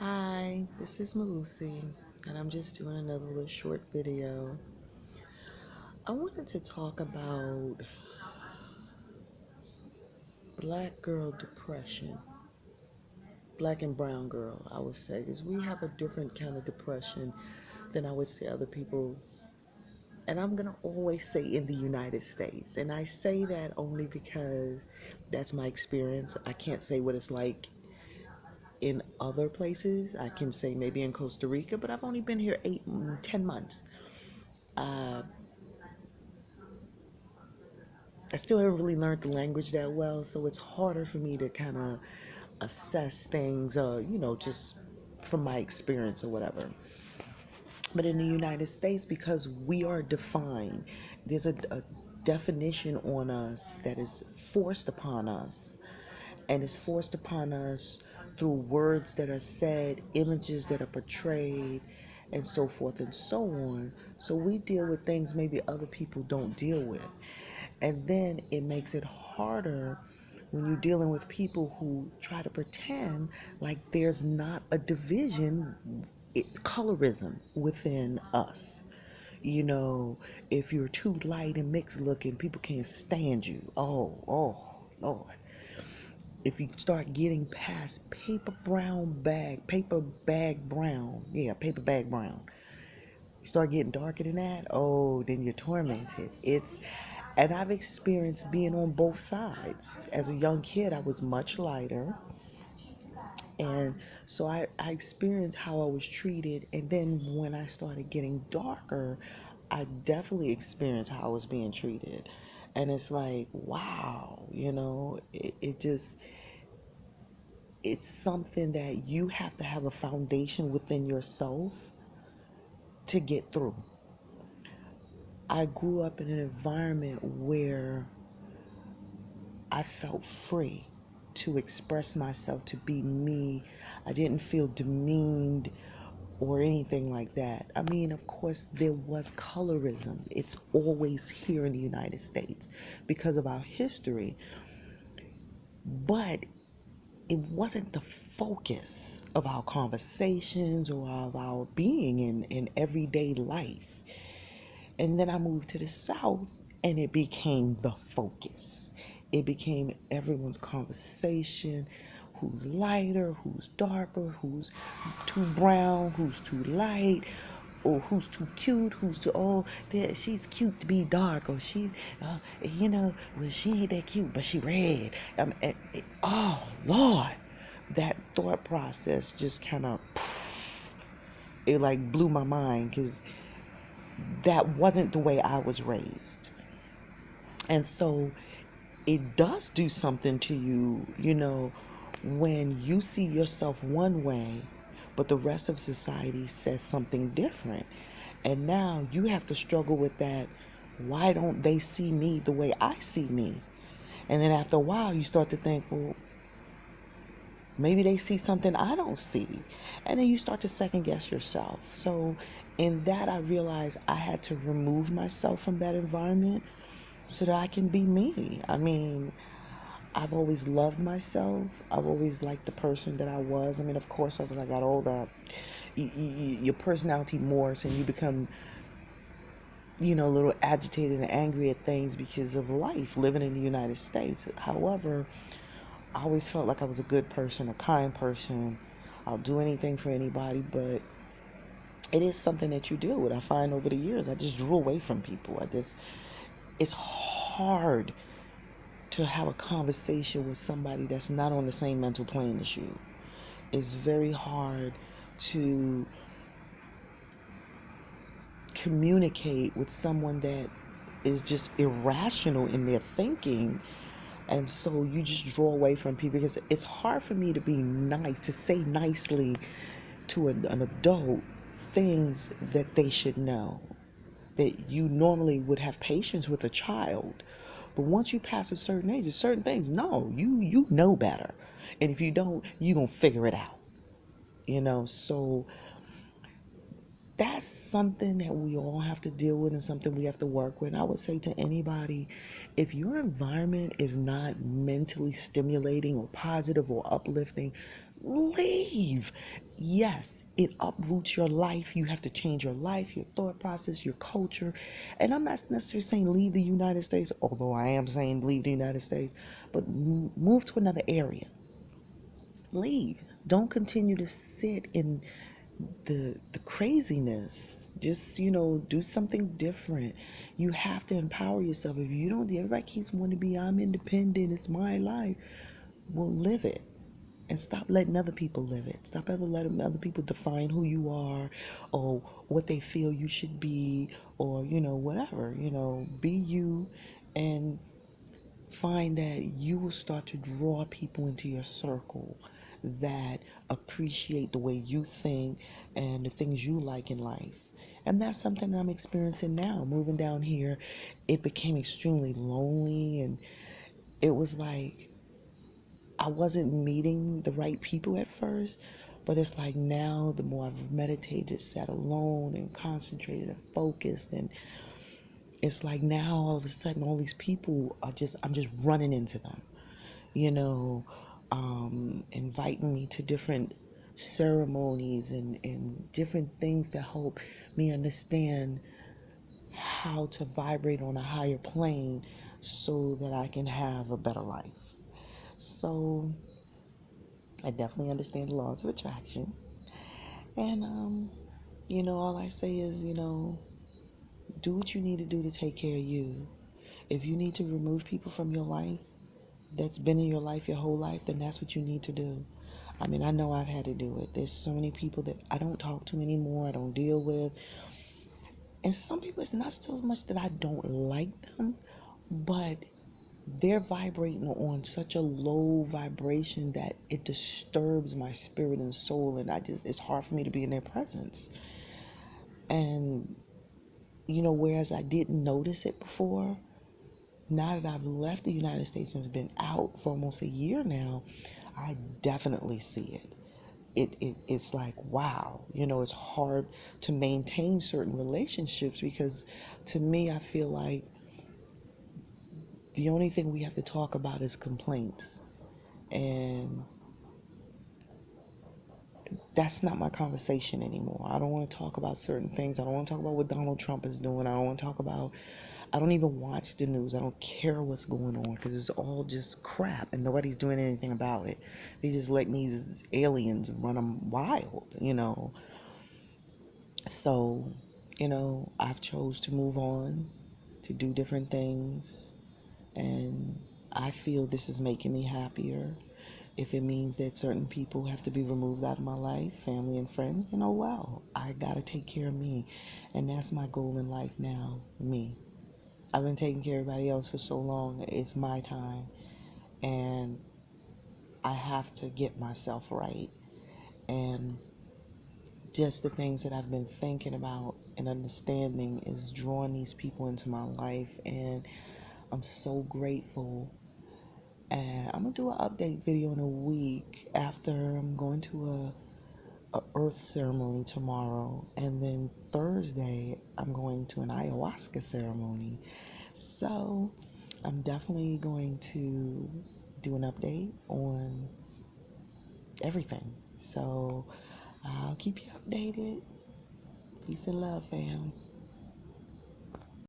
Hi, this is Malusi, and I'm just doing another little short video. I wanted to talk about black girl depression, black and brown girl, I would say, because we have a different kind of depression than I would say other people. And I'm going to always say in the United States. And I say that only because that's my experience. I can't say what it's like in other places. I can say maybe in Costa Rica, but I've only been here 10 months. Uh, I still haven't really learned the language that well, so it's harder for me to kind of assess things, just from my experience or whatever. But in the United States, because we are defined, there's a definition on us that is forced upon us, and it's forced upon us through words that are said, images that are portrayed, and so forth and so on. So we deal with things maybe other people don't deal with. And then it makes it harder when you're dealing with people who try to pretend like there's not a division, colorism within us. You know, if you're too light and mixed looking, people can't stand you. Oh, Lord. If you start getting past paper bag brown, yeah, paper bag brown, you start getting darker than that, oh, then you're tormented. And I've experienced being on both sides. As a young kid, I was much lighter. And so I experienced how I was treated. And then when I started getting darker, I definitely experienced how I was being treated. And it's like, wow, it's something that you have to have a foundation within yourself to get through. I grew up in an environment where I felt free to express myself, to be me. I didn't feel demeaned or anything like that. I mean, of course, there was colorism. It's always here in the United States because of our history. But it wasn't the focus of our conversations or of our being in everyday life. And then I moved to the South and it became the focus. It became everyone's conversation. Who's lighter, who's darker, who's too brown, who's too light, or who's too cute, who's too old. She's cute to be dark, or she's, well, she ain't that cute, but she red. Oh, Lord. That thought process just kind of, it like blew my mind because that wasn't the way I was raised. And so it does do something to you, when you see yourself one way, but the rest of society says something different. And now you have to struggle with that. Why don't they see me the way I see me? And then after a while, you start to think, well, maybe they see something I don't see. And then you start to second guess yourself. So in that, I realized I had to remove myself from that environment so that I can be me. I mean, I've always loved myself. I've always liked the person that I was. I mean, of course, as I got older, your personality morphs and you become, a little agitated and angry at things because of life, living in the United States. However, I always felt like I was a good person, a kind person. I'll do anything for anybody, but it is something that you deal with. I find over the years, I just drew away from people. It's hard to have a conversation with somebody that's not on the same mental plane as you. It's very hard to communicate with someone that is just irrational in their thinking. And so you just draw away from people because it's hard for me to be nice, to say nicely to an adult things that they should know, that you normally would have patience with a child. But once you pass a certain age, there's certain things, no, you know better. And if you don't, you're going to figure it out. So that's something that we all have to deal with and something we have to work with. And I would say to anybody, if your environment is not mentally stimulating or positive or uplifting, leave. Yes, it uproots your life. You have to change your life, your thought process, your culture. And I'm not necessarily saying leave the United States, although I am saying leave the United States, but move to another area. Leave. Don't continue to sit in the craziness. Just, do something different. You have to empower yourself. If you don't, everybody keeps wanting to be, I'm independent, it's my life. Well, live it. And stop letting other people live it. Stop ever letting other people define who you are or what they feel you should be, or whatever. Be you, and find that you will start to draw people into your circle that appreciate the way you think and the things you like in life. And that's something that I'm experiencing now. Moving down here, it became extremely lonely, and it was like I wasn't meeting the right people at first. But it's like now, the more I've meditated, sat alone, and concentrated and focused, and it's like now all of a sudden all these people I'm just running into them, you know, inviting me to different ceremonies and different things to help me understand how to vibrate on a higher plane so that I can have a better life. So I definitely understand the laws of attraction. And, all I say is, do what you need to do to take care of you. If you need to remove people from your life that's been in your life your whole life, then that's what you need to do. I mean, I know I've had to do it. There's so many people that I don't talk to anymore, I don't deal with. And some people, it's not so much that I don't like them, but they're vibrating on such a low vibration that it disturbs my spirit and soul, and it's hard for me to be in their presence. And, whereas I didn't notice it before, now that I've left the United States and have been out for almost a year now, I definitely see it. It's like, wow, it's hard to maintain certain relationships because to me, I feel like the only thing we have to talk about is complaints. And that's not my conversation anymore. I don't want to talk about certain things. I don't want to talk about what Donald Trump is doing. I don't even watch the news. I don't care what's going on because it's all just crap and nobody's doing anything about it. They just letting these aliens run them wild. So, I've chose to move on, to do different things, and I feel this is making me happier. If it means that certain people have to be removed out of my life, family and friends, then oh well, I gotta take care of me. And that's my goal in life now, me. I've been taking care of everybody else for so long, it's my time. And I have to get myself right. And just the things that I've been thinking about and understanding is drawing these people into my life. And I'm so grateful. And I'm gonna do an update video in a week after I'm going to a earth ceremony tomorrow, and then Thursday I'm going to an ayahuasca ceremony. So I'm definitely going to do an update on everything. So I'll keep you updated. Peace and love, fam.